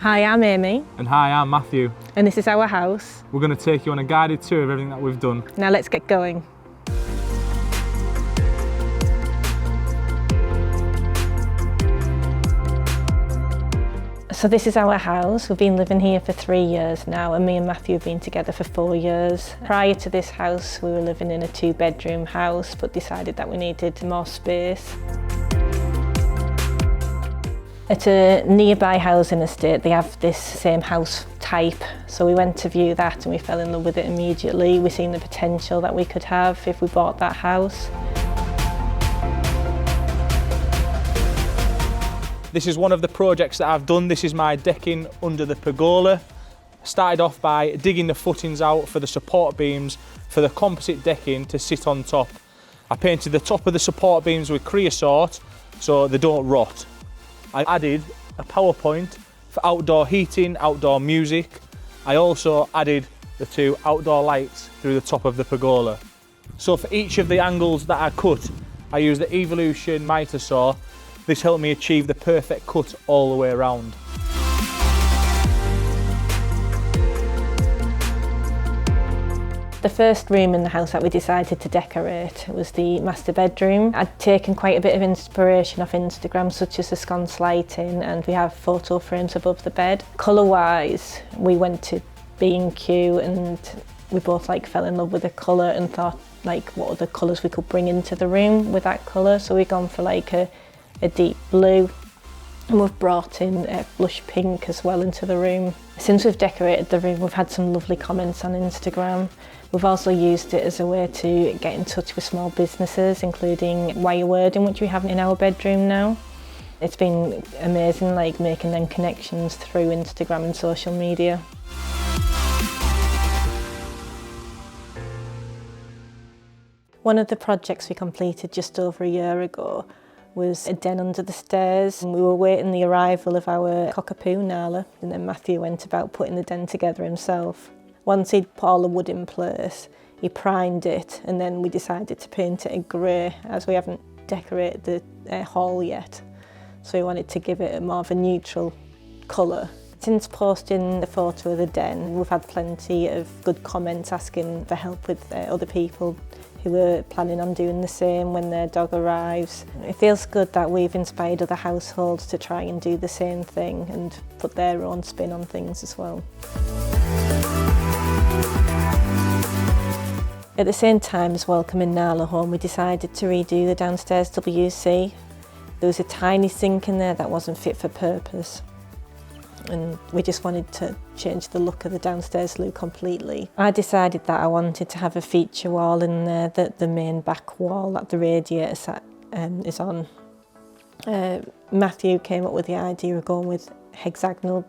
Hi, I'm Amy. And hi, I'm Matthew. And this is our house. We're going to take you on a guided tour of everything that we've done. Now let's get going. So this is our house. We've been living here for 3 years now, and me and Matthew have been together for 4 years. Prior to this house, we were living in a 2-bedroom house, but decided that we needed more space. At a nearby housing estate, they have this same house type, so we went to view that and we fell in love with it immediately. We seen the potential that we could have if we bought that house. This is one of the projects that I've done. This is my decking under the pergola. I started off by digging the footings out for the support beams for the composite decking to sit on top. I painted the top of the support beams with creosote so they don't rot. I added a power point for outdoor heating, outdoor music. I also added the 2 outdoor lights through the top of the pergola. So for each of the angles that I cut, I used the Evolution miter saw. This helped me achieve the perfect cut all the way around. The first room in the house that we decided to decorate was the master bedroom. I'd taken quite a bit of inspiration off Instagram, such as the sconce lighting, and we have photo frames above the bed. Colour-wise, we went to B&Q and we both fell in love with the colour and thought what other colours we could bring into the room with that colour. So we've gone for a deep blue, and we've brought in a blush pink as well into the room. Since we've decorated the room, we've had some lovely comments on Instagram. We've also used it as a way to get in touch with small businesses, including Wire Wording, which we have in our bedroom now. It's been amazing making them connections through Instagram and social media. One of the projects we completed just over a year ago was a den under the stairs, and we were waiting the arrival of our cockapoo, Nala, and then Matthew went about putting the den together himself. Once he'd put all the wood in place, he primed it, and then we decided to paint it a grey, as we haven't decorated the hall yet. So we wanted to give it more of a neutral colour. Since posting the photo of the den, we've had plenty of good comments asking for help with other people who are planning on doing the same when their dog arrives. It feels good that we've inspired other households to try and do the same thing and put their own spin on things as well. At the same time as welcoming Nala home, we decided to redo the downstairs WC. There was a tiny sink in there that wasn't fit for purpose, and we just wanted to change the look of the downstairs loo completely. I decided that I wanted to have a feature wall in there, the main back wall that the radiator is on. Matthew came up with the idea of going with hexagonal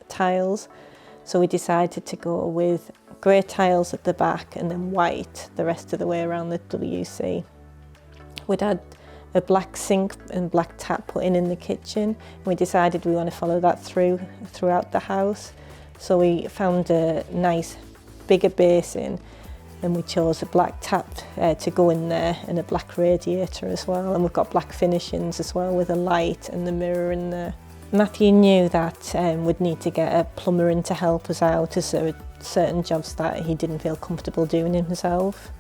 tiles, so we decided to go with grey tiles at the back and then white the rest of the way around the WC. We'd had a black sink and black tap put in the kitchen, and we decided we want to follow that throughout the house. So we found a nice bigger basin, and we chose a black tap to go in there and a black radiator as well, and we've got black finishings as well with a light and the mirror in there. Matthew knew that we'd need to get a plumber in to help us out, as there were certain jobs that he didn't feel comfortable doing himself.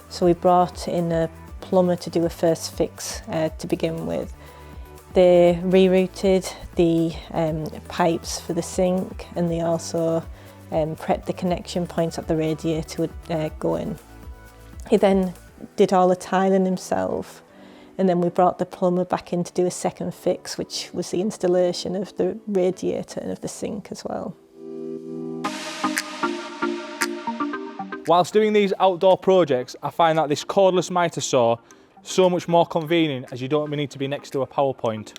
So we brought in a plumber to do a first fix to begin with. They rerouted the pipes for the sink, and they also prepped the connection points that the radiator would go in. He then did all the tiling himself, and then we brought the plumber back in to do a second fix, which was the installation of the radiator and of the sink as well. Whilst doing these outdoor projects, I find that this cordless miter saw so much more convenient, as you don't need to be next to a power point.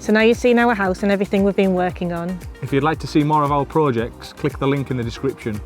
So now you've seen our house and everything we've been working on. If you'd like to see more of our projects, click the link in the description.